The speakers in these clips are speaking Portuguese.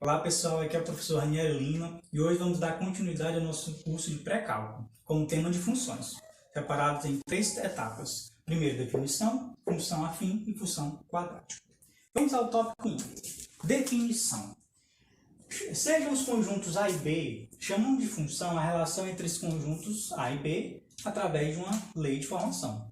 Olá pessoal, aqui é o professor Raniero Lima e hoje vamos dar continuidade ao nosso curso de pré-cálculo com o tema de funções, separados em 3 etapas. Primeiro, definição, função afim e função quadrática. Vamos ao tópico 1. Definição. Sejam os conjuntos A e B, chamamos de função a relação entre os conjuntos A e B através de uma lei de formação.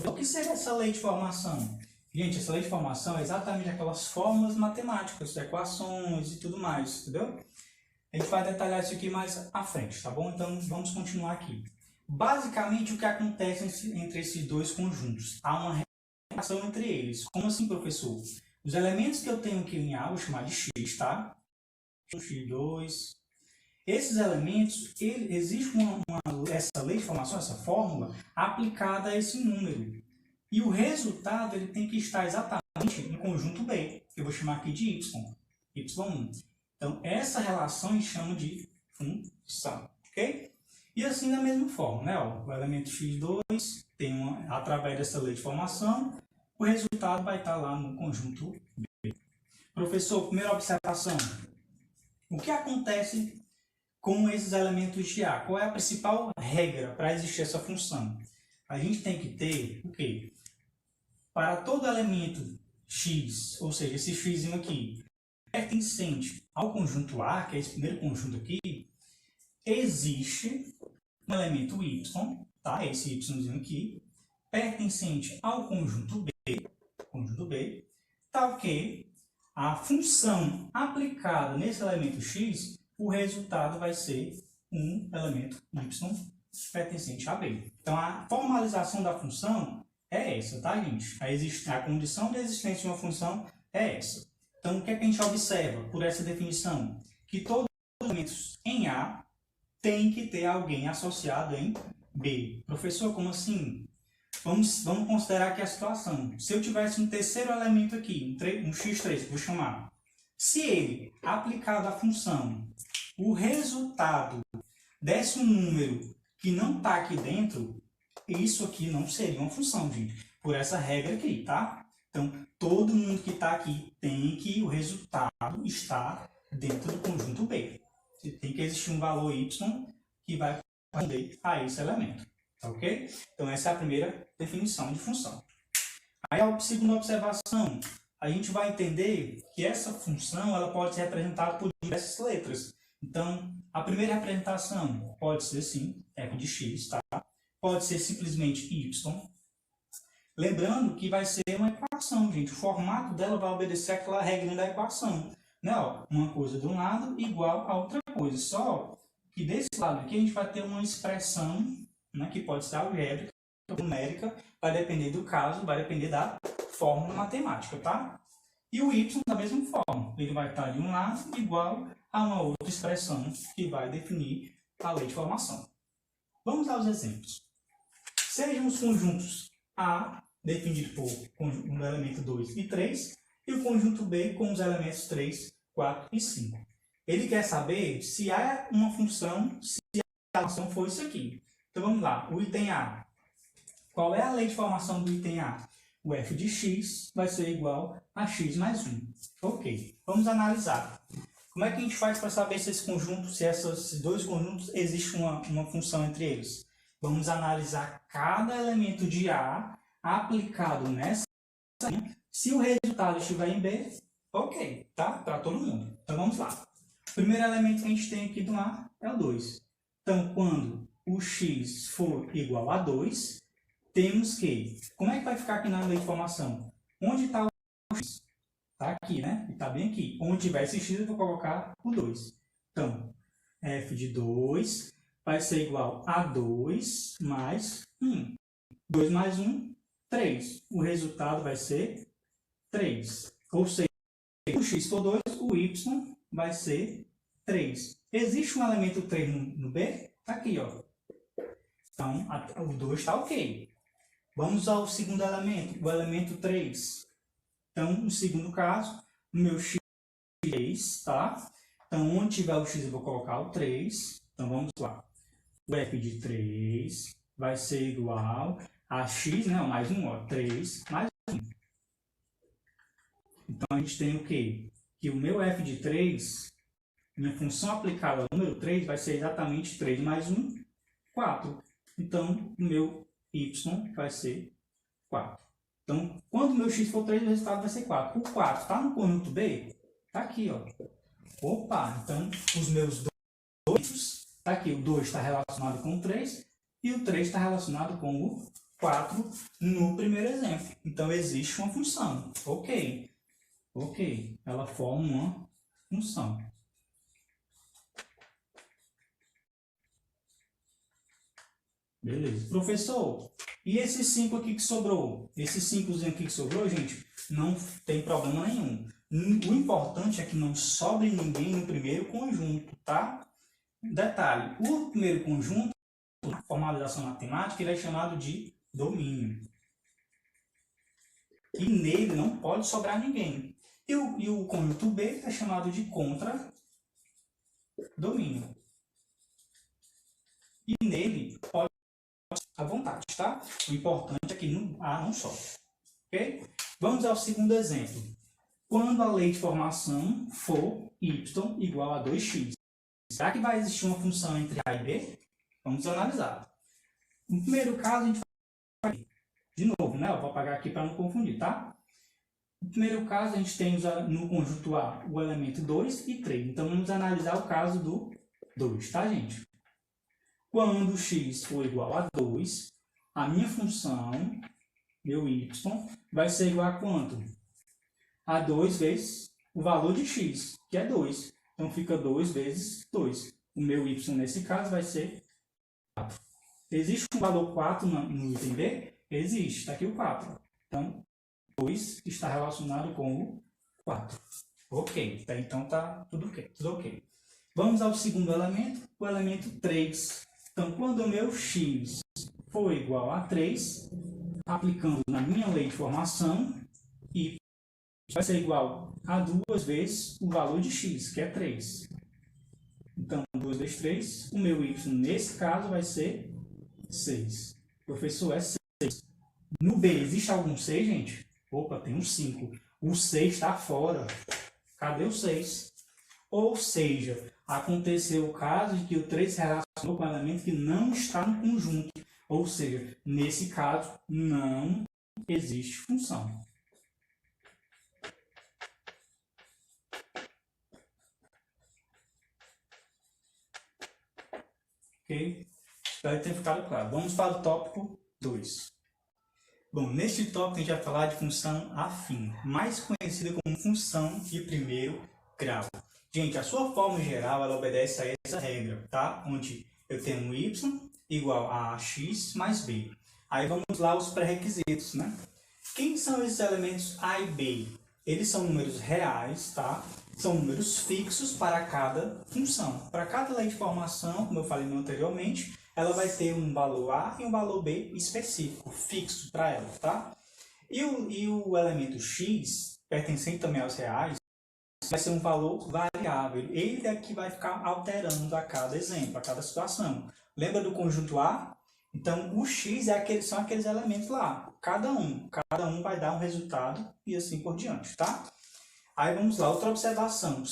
O que seria essa lei de formação? Gente, essa lei de formação é exatamente aquelas fórmulas matemáticas, equações e tudo mais, entendeu? A gente vai detalhar isso aqui mais à frente, tá bom? Então, vamos continuar aqui. Basicamente, o que acontece entre esses dois conjuntos? Há uma relação entre eles. Como assim, professor? Os elementos que eu tenho aqui em A, vou chamar de X, tá? X2. Esses elementos, existe essa lei de formação, essa fórmula, aplicada a esse número. E o resultado ele tem que estar exatamente no conjunto B, que eu vou chamar aqui de Y, Y1. Então, essa relação a gente chama de função, ok? E assim da mesma forma, né? Ó, o elemento x2 tem através dessa lei de formação, o resultado vai estar lá no conjunto B. Professor, primeira observação. O que acontece com esses elementos de A? Qual é a principal regra para existir essa função? A gente tem que ter o quê? Para todo elemento x, ou seja, esse x aqui, pertencente ao conjunto A, que é esse primeiro conjunto aqui, existe um elemento y, tá? Esse y aqui, pertencente ao conjunto B, tal que a função aplicada nesse elemento x, o resultado vai ser um elemento y pertencente a B. Então, a formalização da função é essa, tá, gente? A condição de existência de uma função é essa. Então, o que é que a gente observa por essa definição? Que todos os elementos em A tem que ter alguém associado em B. Professor, como assim? Vamos considerar aqui a situação. Se eu tivesse um terceiro elemento aqui, um x3, vou chamar. Se ele, aplicado à função, o resultado desse um número que não está aqui dentro, isso aqui não seria uma função, gente, por essa regra aqui, tá? Então, todo mundo que está aqui tem que o resultado estar dentro do conjunto B. Tem que existir um valor y que vai corresponder a esse elemento, tá ok? Então, essa é a primeira definição de função. Aí, a segunda observação, a gente vai entender que essa função ela pode ser representada por diversas letras. Então, a primeira representação pode ser, sim, f de x, tá? Pode ser simplesmente y. Lembrando que vai ser uma equação, gente. O formato dela vai obedecer àquela regra da equação. Né? Ó, uma coisa de um lado igual a outra coisa. Só que desse lado aqui a gente vai ter uma expressão, né, que pode ser algébrica, numérica, vai depender do caso, vai depender da fórmula matemática, tá? E o y da mesma forma. Ele vai estar de um lado igual a uma outra expressão que vai definir a lei de formação. Vamos aos exemplos. Sejam os conjuntos A, definido por um elemento 2 e 3, e o conjunto B com os elementos 3, 4 e 5. Ele quer saber se há uma função, se a relação for isso aqui. Então vamos lá, o item A. Qual é a lei de formação do item A? O f de x vai ser igual a x mais 1. Ok, vamos analisar. Como é que a gente faz para saber se esse conjunto, se esses dois conjuntos, existe uma função entre eles? Vamos analisar cada elemento de A aplicado nessa linha. Se o resultado estiver em B, ok, tá? Para todo mundo. Então vamos lá. O primeiro elemento que a gente tem aqui do A é o 2. Então, quando o x for igual a 2, temos que... Como é que vai ficar aqui na lei de formação? Onde está o x? Está aqui, né? Está bem aqui. Onde tiver esse x, eu vou colocar o 2. Então, f de 2 vai ser igual a 2 mais 1. 2 mais 1, 3. O resultado vai ser 3. Ou seja, o x for 2, o y vai ser 3. Existe um elemento 3 no B? Está aqui, ó. Então, o 2 está ok. Vamos ao segundo elemento, o elemento 3. Então, no segundo caso, o meu x é 3, tá? Então, onde tiver o x, eu vou colocar o 3. Então, vamos lá. O f de 3 vai ser igual a x, né? Mais 1, ó, 3 mais 1. Então, a gente tem o quê? que o meu f de 3, minha função aplicada ao número 3, vai ser exatamente 3 mais 1, 4. Então, o meu y vai ser 4. Então, quando o meu x for 3, o resultado vai ser 4. O 4 está no conjunto B? Está aqui, ó. Opa, então os meus dois, está aqui, o 2 está relacionado com o 3 e o 3 está relacionado com o 4 no primeiro exemplo. Então, existe uma função. Ok. Ok, ela forma uma função. Beleza. Professor, e esse 5 aqui que sobrou? Esse 5 aqui que sobrou, gente, não tem problema nenhum. O importante é que não sobre ninguém no primeiro conjunto, tá? Detalhe, o primeiro conjunto, na formalização matemática, ele é chamado de domínio. E nele não pode sobrar ninguém. E o conjunto B é chamado de contradomínio. E nele pode à vontade, tá? O importante é que A não sobe. Ok? Vamos ao segundo exemplo. Quando a lei de formação for y igual a 2x, será que vai existir uma função entre A e B? Vamos analisar. No primeiro caso, a gente vai... De novo, né? Eu vou apagar aqui para não confundir, tá? No primeiro caso, a gente tem no conjunto A o elemento 2 e 3. Então, vamos analisar o caso do 2, tá, gente? Quando x for igual a 2, a minha função, meu y, vai ser igual a quanto? A 2 vezes o valor de x, que é 2. Então, fica 2 vezes 2. O meu y, nesse caso, vai ser 4. Existe um valor 4 no item B? Existe, está aqui o 4. Então, 2 está relacionado com o 4. Ok, então tá tudo ok. Vamos ao segundo elemento, o elemento 3. Então, quando o meu x for igual a 3, aplicando na minha lei de formação, y vai ser igual a 2 vezes o valor de x, que é 3. Então, 2 vezes 3, o meu y, nesse caso, vai ser 6. Professor, é 6. No B, existe algum 6, gente? Opa, tem um 5. O 6 está fora. Cadê o 6? Ou seja, aconteceu o caso de que o 3 se relacionou com um elemento que não está no conjunto. Ou seja, nesse caso, não existe função. Ok? Espero ter ficado claro. Vamos para o tópico 2. Bom, neste tópico a gente vai falar de função afim, mais conhecida como função de primeiro grau. Gente, a sua forma geral, ela obedece a essa regra, tá? Onde eu tenho um y igual a x mais b. Aí vamos lá os pré-requisitos, né? Quem são esses elementos a e b? Eles são números reais, tá? São números fixos para cada função. Para cada lei de formação, como eu falei anteriormente, ela vai ter um valor A e um valor B específico, fixo para ela, tá? E o elemento X, pertencente também aos reais, vai ser um valor variável. Ele é que vai ficar alterando a cada exemplo, a cada situação. Lembra do conjunto A? Então, o X são aqueles elementos lá. Cada um vai dar um resultado e assim por diante, tá? Aí vamos lá, outra observação.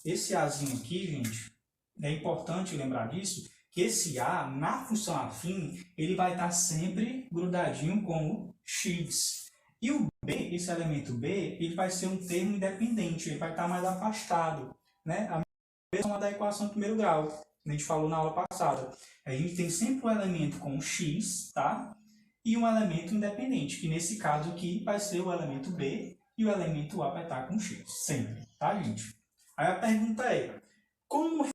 Esse Azinho aqui, gente, é importante lembrar disso, que esse A, na função afim, ele vai estar sempre grudadinho com o x. E o B, esse elemento B, ele vai ser um termo independente, ele vai estar mais afastado, né? A mesma da equação de primeiro grau, que a gente falou na aula passada. A gente tem sempre um elemento com x, tá? E um elemento independente, que nesse caso aqui vai ser o elemento B e o elemento A vai estar com x, sempre, tá, gente? Aí a pergunta é, como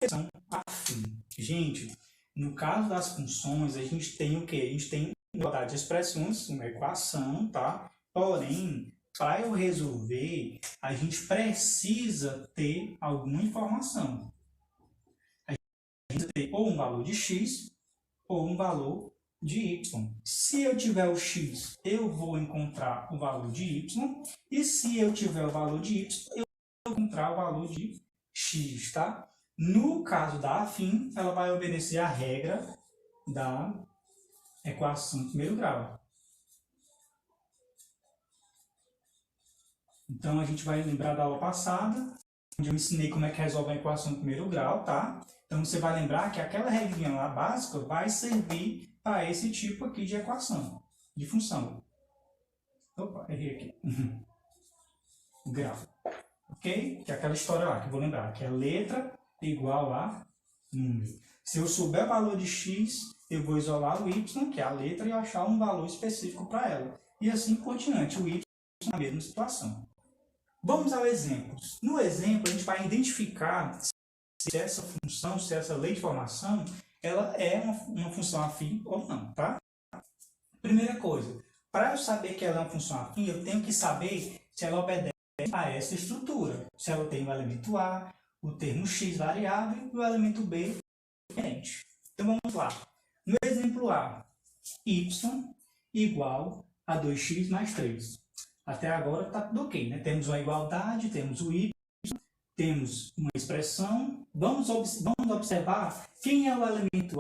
função afim? Gente, no caso das funções, a gente tem o quê? A gente tem uma igualdade de expressões, uma equação, tá? Porém, para eu resolver, a gente precisa ter alguma informação. A gente tem ou um valor de x ou um valor de y. Se eu tiver o x, eu vou encontrar o valor de y. E se eu tiver o valor de y, eu vou encontrar o valor de x, tá? No caso da afim, ela vai obedecer à regra da equação de primeiro grau. Então, a gente vai lembrar da aula passada, onde eu ensinei como é que resolve a equação de primeiro grau, tá? Então, você vai lembrar que aquela regrinha lá básica vai servir para esse tipo aqui de equação, de função. Opa, errei aqui. Grau. Ok? Que é aquela história lá que eu vou lembrar, que é letra igual a número. Se eu souber o valor de x, eu vou isolar o y, que é a letra, e achar um valor específico para ela. E assim por diante, o y na mesma situação. Vamos ao exemplo. No exemplo, a gente vai identificar se essa função, se essa lei de formação, ela é uma função afim ou não, tá? Primeira coisa, para eu saber que ela é uma função afim, eu tenho que saber se ela obedece a essa estrutura. Se ela tem o elemento A, o termo x variável e o elemento B diferente. Então vamos lá. No exemplo A, y igual a 2x mais 3. Até agora está tudo ok, né? Temos uma igualdade, temos o y, temos uma expressão. Vamos observar quem é o elemento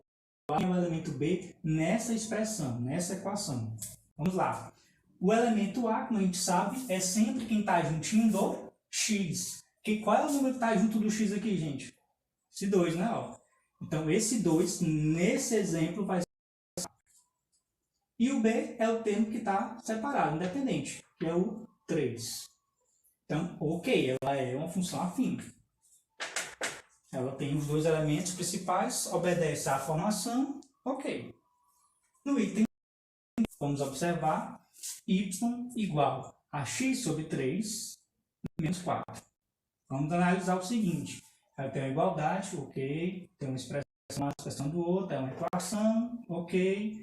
A e quem é o elemento B nessa expressão, nessa equação. Vamos lá. O elemento A, como a gente sabe, é sempre quem está juntinho do x. Qual é o número que está junto do x aqui, gente? Esse 2, né? Ó. Então, esse 2, nesse exemplo, vai ser... E o B é o termo que está separado, independente, que é o 3. Então, ok, ela é uma função afim. Ela tem os dois elementos principais, obedece à formação, ok. No item, vamos observar y igual a x sobre 3 menos 4. Vamos analisar o seguinte. Ela tem a igualdade, ok. Tem uma expressão do outro, é uma equação, ok.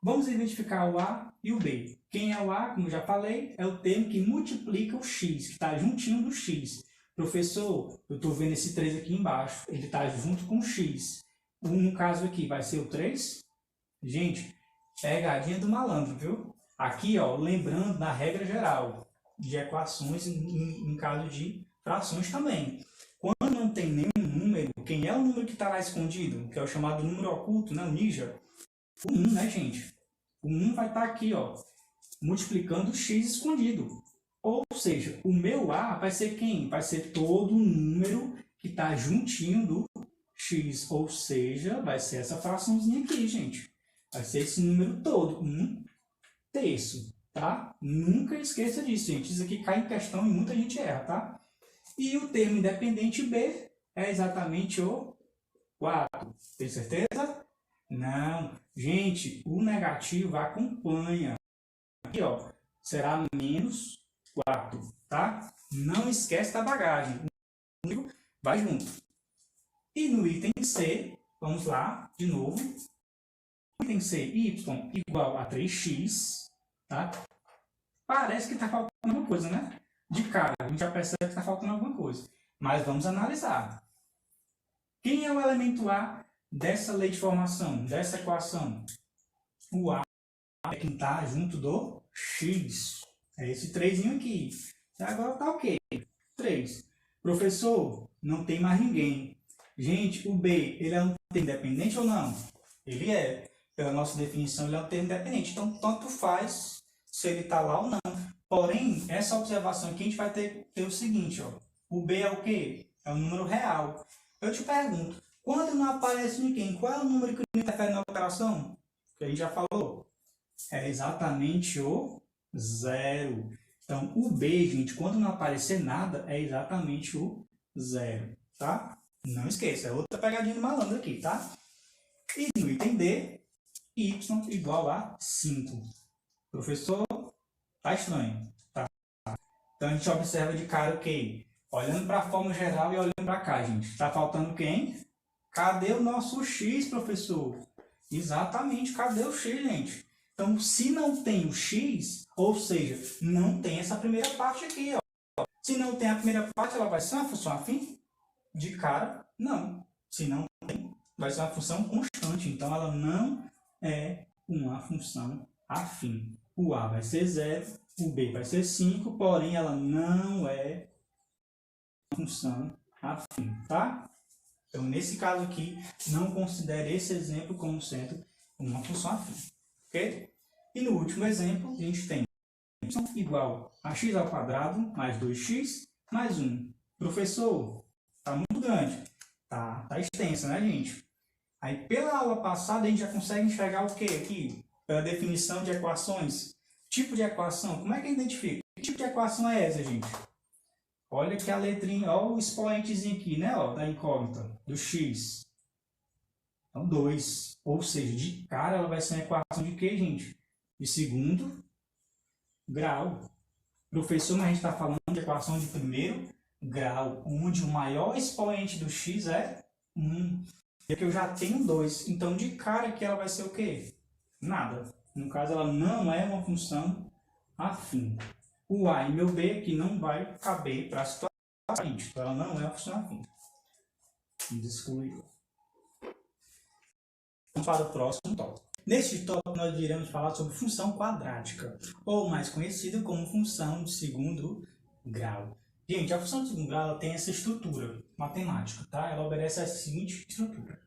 Vamos identificar o A e o B. Quem é o A, como já falei, é o termo que multiplica o x, que está juntinho do x. Professor, eu estou vendo esse 3 aqui embaixo, ele está junto com o x. No caso aqui, vai ser o 3? Gente, pegadinha do malandro, viu? Aqui, ó, lembrando da regra geral de equações em caso de frações também. Quando não tem nenhum número, quem é o número que está lá escondido? Que é o chamado número oculto, né? O ninja. O 1, né, gente? O 1 vai estar aqui, ó, multiplicando o x escondido. Ou seja, o meu A vai ser quem? Vai ser todo o número que está juntinho do x. Ou seja, vai ser essa fraçãozinha aqui, gente. Vai ser esse número todo, 1/3, tá? Nunca esqueça disso, gente. Isso aqui cai em questão e muita gente erra, tá? E o termo independente B é exatamente o 4. Tem certeza? Não. Gente, o negativo acompanha. Aqui, ó, será menos 4, tá? Não esquece da bagagem. O número vai junto. E no item C, vamos lá, de novo. No item C, y igual a 3x, tá? Parece que está faltando alguma coisa, né? De cara, a gente já percebe que está faltando alguma coisa. Mas vamos analisar. Quem é o elemento A dessa lei de formação, dessa equação? O A é quem está junto do x. É esse 3 aqui. Agora está ok. 3. Professor, não tem mais ninguém. Gente, o B, ele é um termo independente ou não? Ele é. Pela nossa definição, ele é um termo independente. Então, tanto faz se ele está lá ou não. Porém, essa observação aqui a gente vai ter o seguinte, ó. O B é o quê? É um número real. Eu te pergunto, quando não aparece ninguém, qual é o número que não interfere na operação? Que a gente já falou. É exatamente o 0. Então, o B, gente, quando não aparecer nada, é exatamente o 0, tá? Não esqueça, é outra pegadinha do malandro aqui, tá? E no item D, y igual a 5. Professor, tá estranho, tá? Então, a gente observa de cara o quê? Olhando para a forma geral e olhando para cá, gente. Tá faltando quem? Cadê o nosso x, professor? Exatamente, cadê o x, gente? Então, se não tem o x, ou seja, não tem essa primeira parte aqui, ó. Se não tem a primeira parte, ela vai ser uma função afim? De cara, não. Se não tem, vai ser uma função constante. Então, ela não é uma função afim. O A vai ser 0, o B vai ser 5, porém, ela não é uma função afim, tá? Então, nesse caso aqui, não considere esse exemplo como sendo uma função afim. Ok? E no último exemplo, a gente tem igual a x ao quadrado mais 2x mais 1. Professor, está muito grande. Tá extensa, né, gente? Aí, pela aula passada, a gente já consegue enxergar o que aqui? Pela definição de equações. Tipo de equação. Como é que identifica? Que tipo de equação é essa, gente? Olha que a letrinha, olha o expoentezinho aqui, né? Ó, da incógnita, do x. Então, 2. Ou seja, de cara ela vai ser uma equação de quê, gente? De segundo grau. Professor, mas a gente está falando de equação de primeiro grau, onde o maior expoente do x é 1. E aqui eu já tenho 2. Então, de cara aqui ela vai ser o quê? Nada. No caso, ela não é uma função afim. O a e meu b aqui não vai caber para a situação seguinte. Então, ela não é uma função afim. Excluído. Vamos para o próximo tópico. Neste tópico, nós iremos falar sobre função quadrática, ou mais conhecida como função de segundo grau. Gente, a função de segundo grau ela tem essa estrutura matemática, tá? Ela obedece a seguinte estrutura,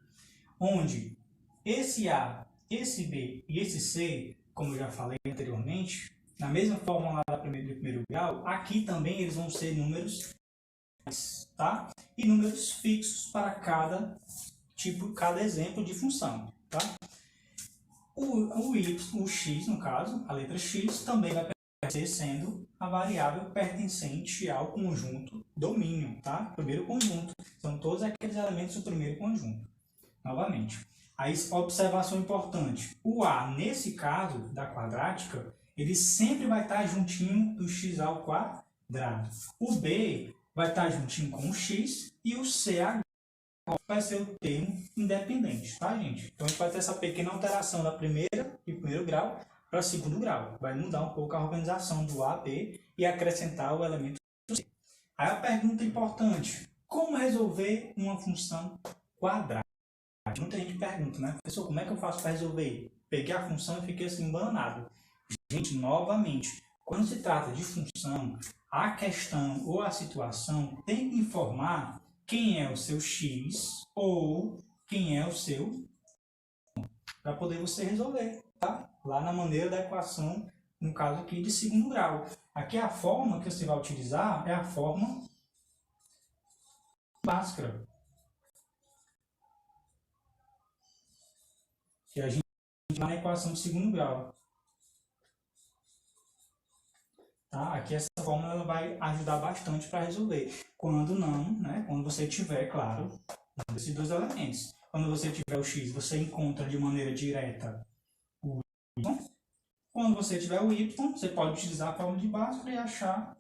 onde esse A, esse B e esse C, como eu já falei anteriormente, na mesma fórmula lá do primeiro grau, aqui também eles vão ser números, tá? E números fixos para cada tipo, cada exemplo de função, tá? O x, no caso, a letra x, também vai pertencer sendo a variável pertencente ao conjunto domínio, tá? Primeiro conjunto. São todos aqueles elementos do primeiro conjunto. Novamente. Aí, observação importante. O a, nesse caso da quadrática, ele sempre vai estar juntinho do x ao quadrado. O b vai estar juntinho com o x e o c vai ser o termo independente, tá, gente? Então, a gente vai ter essa pequena alteração da primeiro grau para segundo grau. Vai mudar um pouco a organização do A, B e acrescentar o elemento C. Aí a pergunta importante, como resolver uma função quadrática? Muita gente pergunta, né? Professor, como é que eu faço para resolver? Peguei a função e fiquei assim, embananado. Gente, novamente, quando se trata de função, a questão ou a situação tem que informar quem é o seu x ou quem é o seu, para poder você resolver, tá? Lá na maneira da equação, no caso aqui de segundo grau. Aqui a forma que você vai utilizar é a forma Bhaskara, que a gente vai na equação de segundo grau. Tá? Aqui essa fórmula ela vai ajudar bastante para resolver. Quando não, né? Quando você tiver, claro, esses dois elementos. Quando você tiver o x, você encontra de maneira direta o y. Quando você tiver o y, você pode utilizar a fórmula de Bhaskara e achar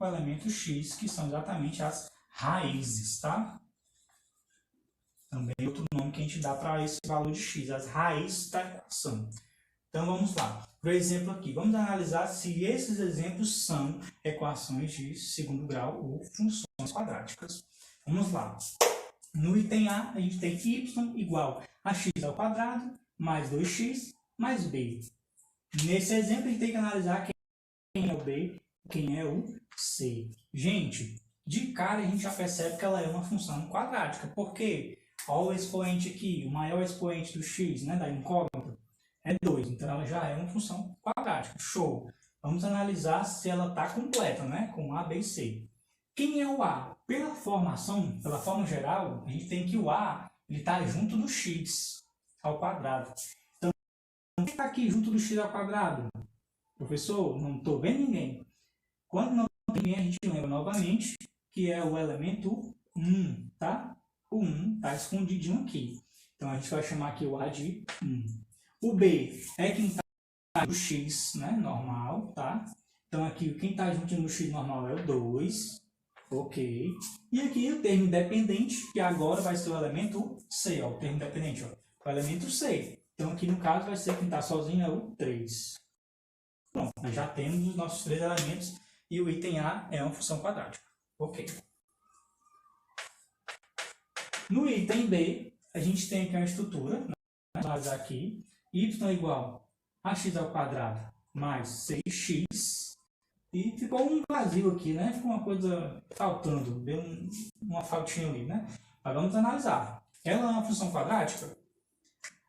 o elemento x, que são exatamente as raízes, tá? Também é outro nome que a gente dá para esse valor de x, as raízes da equação. Então, vamos lá. Por exemplo aqui, vamos analisar se esses exemplos são equações de segundo grau ou funções quadráticas. Vamos lá. No item A, a gente tem y igual a x ao quadrado mais 2x mais b. Nesse exemplo, a gente tem que analisar quem é o b e quem é o c. Gente, de cara a gente já percebe que ela é uma função quadrática. Por quê? Olha o expoente aqui, o maior expoente do x, né, da incógnita, é 2. Então, ela já é uma função quadrática. Show! Vamos analisar se ela está completa, né, com A, B e C. Quem é o A? Pela formação, pela forma geral, a gente tem que o A está junto do x ao quadrado. Então, quem está aqui junto do x ao quadrado? Professor, não estou vendo ninguém. Quando não tem ninguém, a gente lembra novamente que é o elemento 1, tá? O 1 está escondidinho aqui. Então, a gente vai chamar aqui o A de 1. O B é quem está no x, né, normal, tá? Então, aqui, quem está junto no x normal é o 2. Ok. E aqui o termo independente, que agora vai ser o elemento C, ó, o termo independente, ó, o elemento C. Então, aqui no caso vai ser quem está sozinho é o 3. Pronto, nós já temos os nossos 3 elementos e o item A é uma função quadrática. Ok. No item B, a gente tem aqui uma estrutura, né? Vamos analisar aqui, y igual a x ao quadrado mais 6x. E ficou um vazio aqui, né? Ficou uma coisa faltando, deu uma faltinha ali, né? Mas vamos analisar. Ela é uma função quadrática?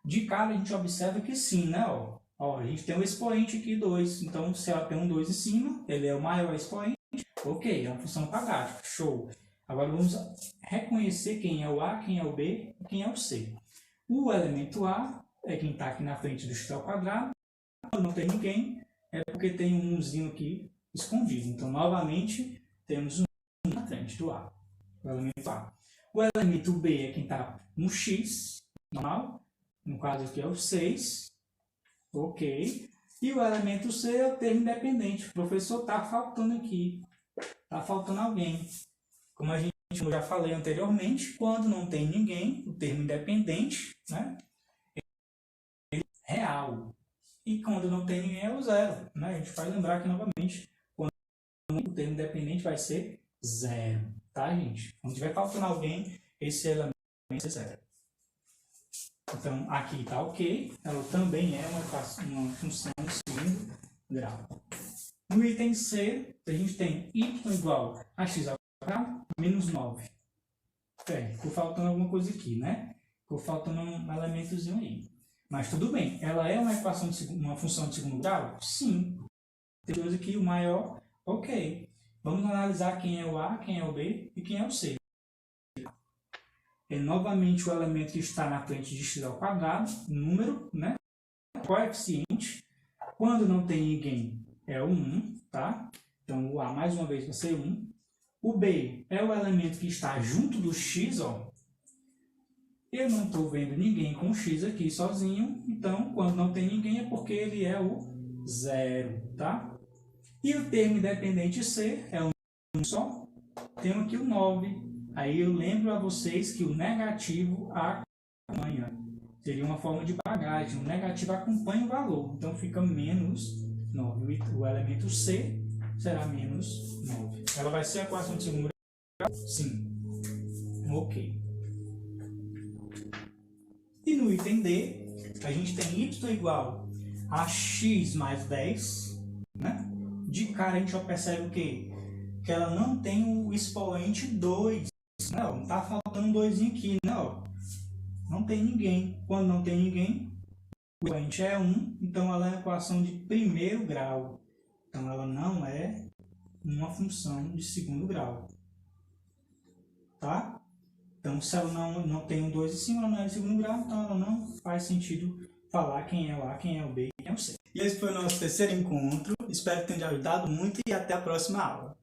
De cara a gente observa que sim, né? Ó, Ó, a gente tem um expoente aqui, 2. Então, se ela tem um 2 em cima, ele é o maior expoente. Ok, é uma função quadrática. Show. Agora, vamos reconhecer quem é o A, quem é o B e quem é o C. O elemento A é quem está aqui na frente do x ao quadrado. Quando não tem ninguém, é porque tem um 1zinho aqui escondido. Então, novamente, temos um na frente do A. O elemento A. O elemento B é quem está no x, normal. No caso aqui é o 6. Ok. E o elemento C é o termo independente. O professor está faltando aqui. Está faltando alguém. Como a gente já falei anteriormente, quando não tem ninguém, o termo independente, né, é real. E quando não tem ninguém é o zero. Né? A gente vai lembrar aqui novamente, quando o termo independente vai ser zero. Tá, gente? Quando tiver faltando alguém, esse elemento vai ser zero. Então, aqui está ok. Ela também é uma função de segundo grau. No item C, a gente tem y igual a x ao quadrado menos 9. Ficou faltando alguma coisa aqui, né? Ficou faltando um elementozinho aí. Mas tudo bem. Ela é uma função de segundo grau? Sim. Temos aqui o maior. Ok. Vamos analisar quem é o A, quem é o B e quem é o C. É novamente o elemento que está na frente de x ao quadrado, número, né? Coeficiente. Quando não tem ninguém, é o 1, tá? Então, o A, mais uma vez, vai ser 1. O B é o elemento que está junto do x, ó. Eu não estou vendo ninguém com x aqui sozinho, então, quando não tem ninguém, é porque ele é o 0, tá? E o termo independente C é um só. Temos aqui o 9. Aí eu lembro a vocês que o negativo acompanha. Seria uma forma de bagagem. O negativo acompanha o valor. Então fica menos 9. O elemento C será menos 9. Ela vai ser a equação de segundo grau? Sim. Ok. E no item D, a gente tem y igual a x mais 10. Né? De cara a gente já percebe o quê? Que ela não tem o expoente 2. Não está faltando um 2 aqui, não. Não tem ninguém. Quando não tem ninguém, o expoente é 1, então ela é uma equação de primeiro grau. Então ela não é uma função de segundo grau. Tá? Então se ela não tem um 2 em cima, ela não é de segundo grau, então ela não faz sentido falar quem é o A, quem é o B e quem é o C. E esse foi o nosso terceiro encontro. Espero que tenha ajudado muito e até a próxima aula.